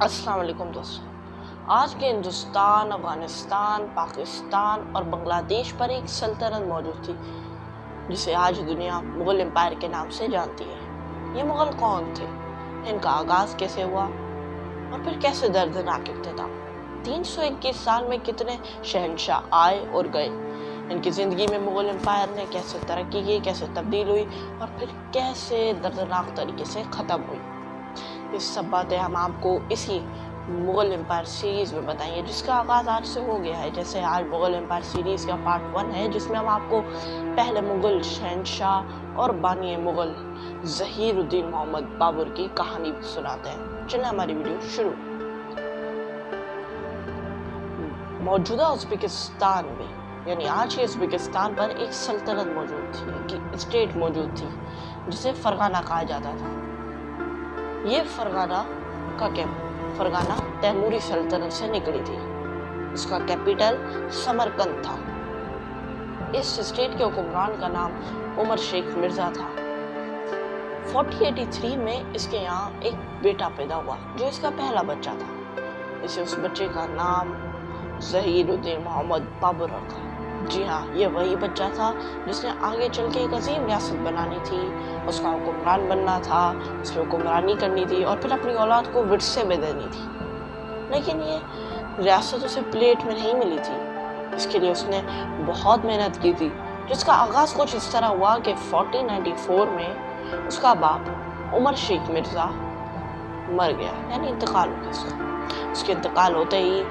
السلام علیکم دوستوں، آج کے ہندوستان، افغانستان، پاکستان اور بنگلہ دیش پر ایک سلطنت موجود تھی جسے آج دنیا مغل امپائر کے نام سے جانتی ہے۔ یہ مغل کون تھے؟ ان کا آغاز کیسے ہوا اور پھر کیسے دردناک اختتام؟ 321 سال میں کتنے شہنشاہ آئے اور گئے؟ ان کی زندگی میں مغل امپائر نے کیسے ترقی کی، کیسے تبدیل ہوئی اور پھر کیسے دردناک طریقے سے ختم ہوئی؟ یہ سب باتیں ہم آپ کو اسی مغل امپائر سیریز میں بتائیں گے جس کا آغاز آج سے ہو گیا ہے۔ جیسے آج مغل امپائر سیریز کا پارٹ 1 ہے جس میں ہم آپ کو پہلے مغل شہنشاہ اور بانی مغل ظہیر الدین محمد بابر کی کہانی سناتے ہیں۔ چلیں ہماری ویڈیو شروع۔ موجودہ ازبکستان میں یعنی آج کے ازبکستان پر ایک سلطنت موجود تھی، اسٹیٹ موجود تھی جسے فرغانہ کہا جاتا تھا۔ یہ فرغانہ تیموری سلطنت سے نکلی تھی۔ اس کا کیپٹل سمرقند تھا۔ اس اسٹیٹ کے حکمران کا نام عمر شیخ مرزا تھا۔ 1483 میں اس کے یہاں ایک بیٹا پیدا ہوا جو اس کا پہلا بچہ تھا۔ اسے اس بچے کا نام ظہیر الدین محمد بابر رکھا۔ جی ہاں، یہ وہی بچہ تھا جس نے آگے چل کے ایک عظیم ریاست بنانی تھی، اس کا حکمران بننا تھا، اس میں حکمرانی کرنی تھی اور پھر اپنی اولاد کو ورثے میں دینی تھی۔ لیکن یہ ریاست اسے پلیٹ میں نہیں ملی تھی۔ اس کے لیے اس نے بہت محنت کی تھی، جس کا آغاز کچھ اس طرح ہوا کہ 1494 میں اس کا باپ عمر شیخ مرزا مر گیا، یعنی انتقال ہو گیا۔ اس کے انتقال ہوتے ہی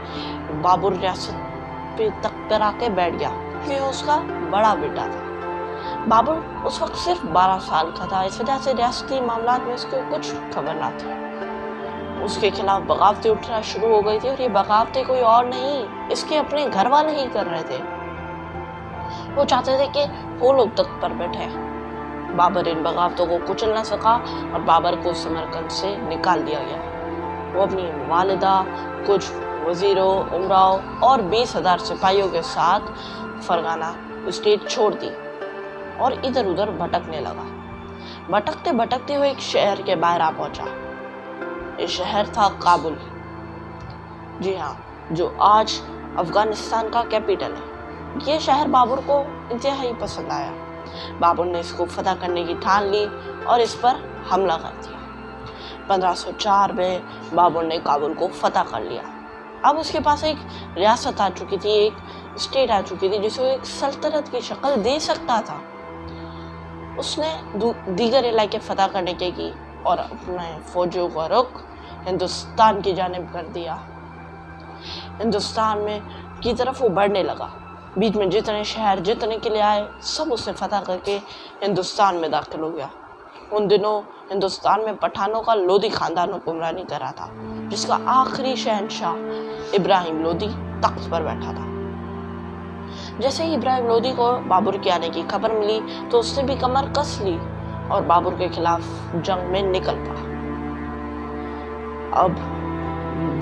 بابر ریاست پہ تخت پر آ کے بیٹھ گیا کیونکہ اس کا بڑا بیٹا تھا۔ بابر اس وقت صرف 12 سال کا تھا، اس وجہ سے ریاستی معاملات میں اس کو کچھ خبر نہ تھی۔ اس کے خلاف بغاوتیں اٹھنا شروع ہو گئی تھی اور یہ بغاوتیں کوئی اور نہیں، اس کے اپنے گھر والے ہی کر رہے تھے۔ وہ چاہتے تھے کہ وہ لوگ تخت پر بیٹھے۔ بابر ان بغاوتوں کو کچل نہ سکا اور بابر کو سمرقند سے نکال دیا گیا۔ وہ اپنی والدہ، کچھ وزیروں، امراؤ اور 20,000 سپاہیوں کے ساتھ فرغانہ اسٹیٹ چھوڑ دی اور ادھر ادھر بھٹکنے لگا۔ بھٹکتے بھٹکتے وہ ایک شہر کے باہر آ پہنچا۔ یہ شہر تھا کابل، جی ہاں، جو آج افغانستان کا کیپٹل ہے۔ یہ شہر بابر کو انتہائی پسند آیا۔ بابر نے اس کو فتح کرنے کی ٹھان لی اور اس پر حملہ کر دیا۔ 1504 میں بابر نے کابل کو فتح کر لیا۔ اب اس کے پاس ایک ریاست آ چکی تھی، ایک اسٹیٹ آ چکی تھی جسے وہ ایک سلطنت کی شکل دے سکتا تھا۔ اس نے دیگر علاقے فتح کرنے کی اور اپنے فوجوں کا رخ ہندوستان کی جانب کر دیا۔ ہندوستان میں کی طرف وہ بڑھنے لگا۔ بیچ میں جتنے شہر جتنے قلعے آئے سب اس نے فتح کر کے ہندوستان میں داخل ہو گیا۔ ان دنوں ہندوستان میں پٹھانوں کا لودھی خاندان حکمرانی کر رہا تھا، جس کا آخری شہنشاہ ابراہیم لودھی تخت پر بیٹھا تھا۔ جیسے ہی ابراہیم لودھی کو بابر کے آنے کی خبر ملی تو اس نے بھی کمر کس لی اور بابر کے خلاف جنگ میں نکل پڑا۔ اب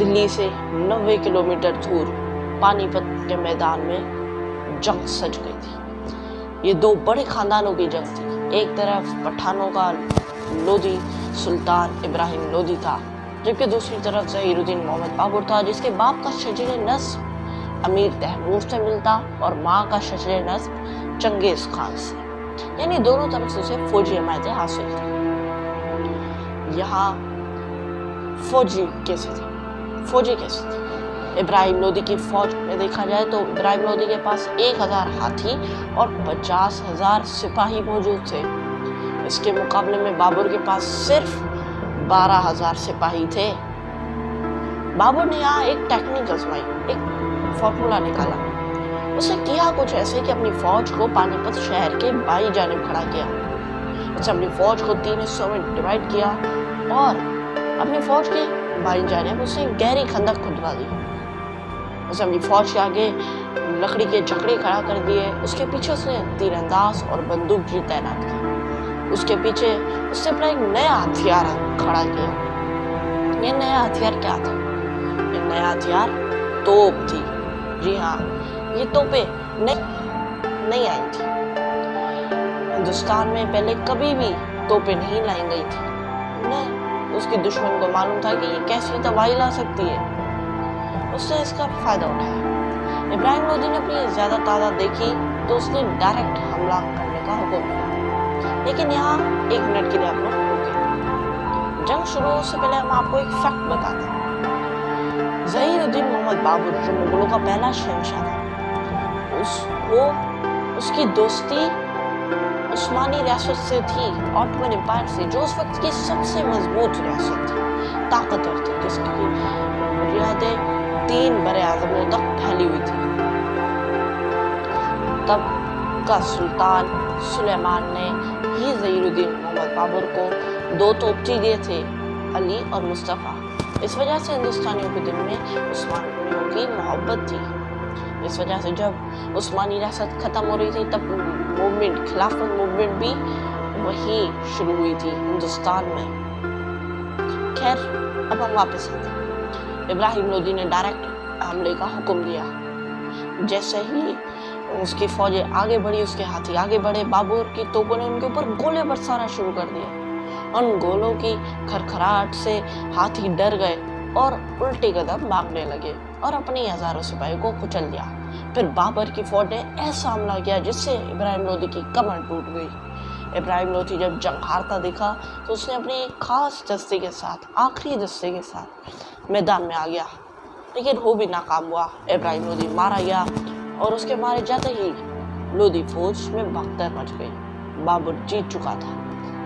دلی سے 90 کلومیٹر دور پانی پت کے میدان میں جنگ سج گئی تھی۔ یہ دو بڑے خاندانوں کی جنگ تھی۔ ایک طرف پٹھانوں کا لودھی سلطان ابراہیم لودھی تھا، جبکہ دوسری طرف ظہیر الدین محمد بابر تھا جس کے باپ کا شجر نسب امیر تیمور سے ملتا اور ماں کا شجر نسب چنگیز خان سے، یعنی دونوں طرف سے اسے فوجی حمایتیں حاصل تھی۔ یہاں فوجی کیسے تھے؟ ابراہیم لودھی کی فوج میں دیکھا جائے تو ابراہیم لودھی کے پاس 1000 ہاتھی اور 50,000 سپاہی موجود تھے۔ اس کے مقابلے میں بابر کے پاس صرف 12,000 سپاہی تھے۔ بابر نے یہاں ایک ٹیکنیک آزمائی، ایک فارمولا نکالا۔ اس نے کیا کچھ ایسے کہ اپنی فوج کو پانی پت شہر کے بائیں جانب کھڑا کیا۔ اس نے اپنی فوج کو 3 حصوں میں ڈیوائیڈ کیا اور اپنی فوج کے بائیں جانب اس نے گہری خندق کھدوا دی۔ اس نے اپنی فوج کے آگے لکڑی کے جکڑے کھڑا کر دیے۔ اس کے پیچھے اس نے تیر انداز اور بندوق بھی تعینات کی۔ اس کے پیچھے اس نے اپنا ایک نیا ہتھیار کھڑا کیا۔ یہ نیا ہتھیار کیا تھا؟ یہ نیا ہتھیار توپ تھی۔ جی ہاں، یہ توپیں نہیں آئی تھی۔ ہندوستان میں پہلے کبھی بھی توپیں نہیں لائی گئی تھی۔ اس کی دشمن کو معلوم تھا کہ یہ کیسی تباہی لا سکتی ہے، اس نے اس کا فائدہ اٹھایا۔ ابراہیم لودھی نے اپنی زیادہ تعداد دیکھی تو اس نے ڈائریکٹ حملہ کرنے کا حکم دیا، لیکن یہاں 1 منٹ کے لیے آپ لوگ رکیں۔ جنگ شروع سے پہلے ہم آپ کو ایک فیکٹ بتاتے ہیں۔ ظہیر الدین محمد بابر جو مغلوں کا پہلا شہنشاہ تھا، اس کی دوستی عثمانی ریاست سے تھی، آٹومن امپائر سے، جو اس وقت کی سب سے مضبوط ریاست تھی، طاقتور تھی، جس کی بنیادیں 3 بر اعظموں تک پھیلی ہوئی تھی۔ تب کا سلطان سلیمان نے ہی ظہیر الدین محمد بابر کو 2 توپچی دیے تھے، علی اور مصطفیٰ۔ اس وجہ سے ہندوستانیوں کے دل میں عثمانیوں کی محبت تھی۔ اس وجہ سے جب عثمانی ریاست ختم ہو رہی تھی تب موومنٹ، خلافت موومنٹ بھی وہی شروع ہوئی تھی ہندوستان میں۔ خیر، اب ہم واپس آتے ہیں۔ ابراہیم لودھی نے ڈائریکٹ حملے کا حکم دیا۔ جیسے ہی اس کی فوجیں آگے بڑھی، اس کے ہاتھی آگے بڑھے، بابر کی توپوں نے ان کے اوپر گولے برسانا شروع کر دیا۔ ان گولوں کی کھرکھراہٹ سے ہاتھی ڈر گئے اور الٹے قدم بھاگنے لگے اور اپنی ہزاروں سپاہیوں کو کچل دیا۔ پھر بابر کی فوج نے ایسا حملہ کیا جس سے ابراہیم لودھی کی کمر ٹوٹ گئی۔ ابراہیم لودھی جب جنگ ہارتا دیکھا تو اس نے اپنے ایک خاص دستے کے ساتھ، آخری دستے کے ساتھ میدان میں آ گیا، لیکن وہ بھی ناکام ہوا۔ ابراہیم لودھی مارا گیا اور اس کے مارے جاتے ہی لودھی فوج میں بھگدڑ مچ گئی۔ بابر جیت چکا تھا۔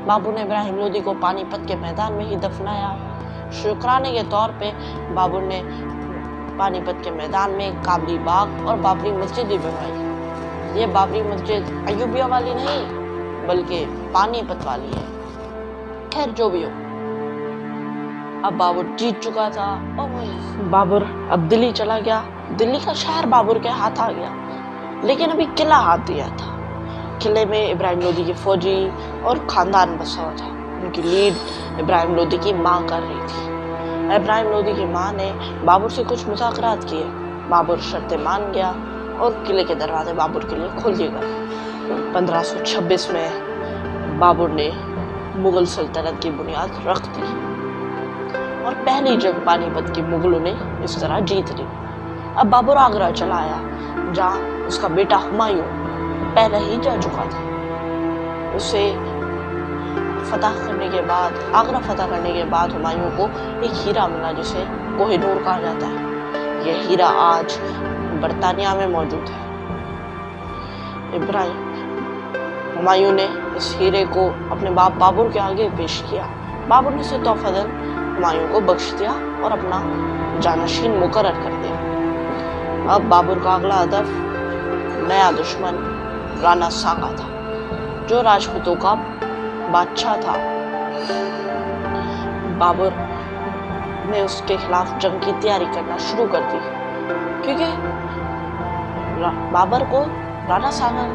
بابر نے ابراہیم لودھی کو پانی پت کے میدان میں ہی دفنایا۔ شکرانے کے طور پہ بابر نے پانی پت کے میدان میں کابلی باغ اور بابری مسجد بھی بنوائی۔ یہ بابری مسجد ایوبیہ والی نہیں بلکہ پانی پت والی ہے۔ خیر جو بھی ہو، اب بابر جیت چکا تھا اور بابر اب دلی چلا گیا۔ دلی کا شہر بابر کے ہاتھ آ گیا، لیکن ابھی قلعہ ہاتھ دیا تھا۔ قلعے میں ابراہیم لودھی کی فوجی اور خاندان بسا ہوا تھا۔ ان کی لیڈ ابراہیم لودھی کی ماں کر رہی تھی۔ ابراہیم لودھی کی ماں نے بابر سے کچھ مذاکرات کیے۔ بابر شرطیں مان گیا اور قلعے کے دروازے بابر کے لیے کھول دیے گئے۔ 1526 میں بابر نے مغل سلطنت کی بنیاد رکھ دی اور پہلی جنگ پانی پت کی مغلوں نے اس طرح جیت لی۔ اب بابر آگرہ چلا آیا، جہاں اس کا بیٹا ہمایوں پہلے ہی جا چکا تھا۔ اسے فتح کرنے کے بعد، آگرہ فتح کرنے کے بعد ہمایوں کو ایک ہیرا ملا جسے کوہ نور کہا جاتا ہے۔ یہ ہیرا آج برطانیہ میں موجود ہے۔ ہمایوں نے اس ہیرے کو اپنے باپ بابر کے آگے پیش کیا۔ بابر نے اسے تحفہ دن ہمایوں کو بخش دیا اور اپنا جانشین مقرر کر دیا۔ اب بابر کا اگلا ہدف نیا دشمن رانا سانگا تھا، جو راجپوتوں کا بادشاہ تھا۔ بابر نے اس کے خلاف جنگ کی تیاری کرنا شروع کر دی، کیونکہ بابر کو رانا سانگا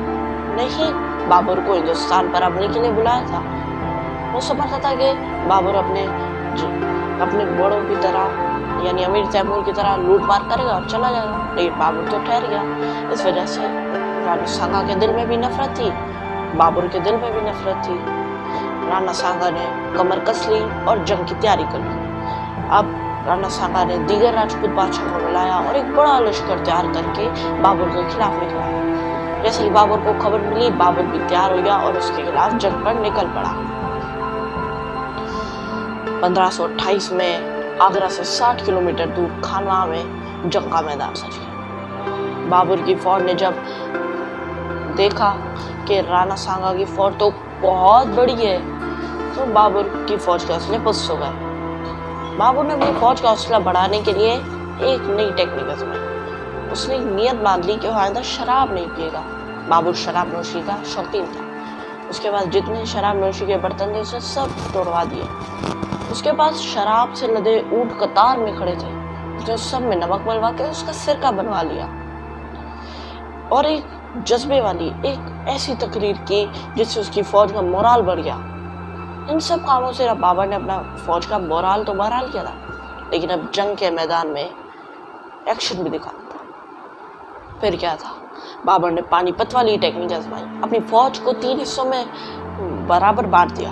نے ہی بابر کو ہندوستان پر حملے کے لیے بلایا تھا۔ وہ سمجھتا تھا کہ بابر اپنے بڑوں کی طرح یعنی امیر تیمور کی طرح لوٹ مار کرے گا اور چلا جائے گا، لیکن بابر تو ٹھہر گیا۔ اس وجہ سے رانا سانگا کے دل میں بھی نفرت تھی، بابر کے دل میں بھی نفرت تھی۔ رانا سانگا نے کمر کس لی اور جنگ کی تیاری کر لی۔ اب رانا سانگا نے دیگر راجپوت بادشاہوں کو بلایا اور ایک بڑا لشکر تیار کر کے بابر کے خلاف نکلا۔ جیسے ہی بابر کو خبر ملی، بابر بھی تیار ہو گیا اور اس کے خلاف جنگ پر نکل پڑا۔ 1528 میں آگرہ سے 60 کلومیٹر دور کھانوا میں جنگ کا میدان سج گیا۔ بابر کی فوج نے جب دیکھا کہ رانا سانگا کی فوج تو بہت بڑی ہے تو بابر کی فوج کے حوصلے پست ہو گئے۔ بابر نے اپنی فوج کا حوصلہ بڑھانے کے لیے ایک نئی ٹیکنیک آزمائی۔ اس نے نیت باندھ لی کہ وہ آئندہ شراب نہیں پیے گا۔ بابر شراب نوشی کا شوقین تھا۔ اس کے پاس جتنے شراب نوشی کے برتن تھے اسے سب توڑوا دیے۔ اس کے پاس شراب سے لدے اونٹ قطار میں کھڑے تھے۔ اس نے سب میں نمک ملوا کے اس کا سرکہ بنوا لیا اور ایک جذبے والی ایک ایسی تقریر کی جس سے اس کی فوج کا مورال بڑھ گیا۔ ان سب کاموں سے بابر نے اپنا فوج کا مورال تو بحرحال کیا تھا، لیکن اب جنگ کے میدان میں ایکشن بھی دکھانا تھا۔ پھر کیا تھا؟ بابر نے پانی پت والی ٹیکنیک آزمائی۔ اپنی فوج کو 3 حصوں میں برابر بانٹ دیا۔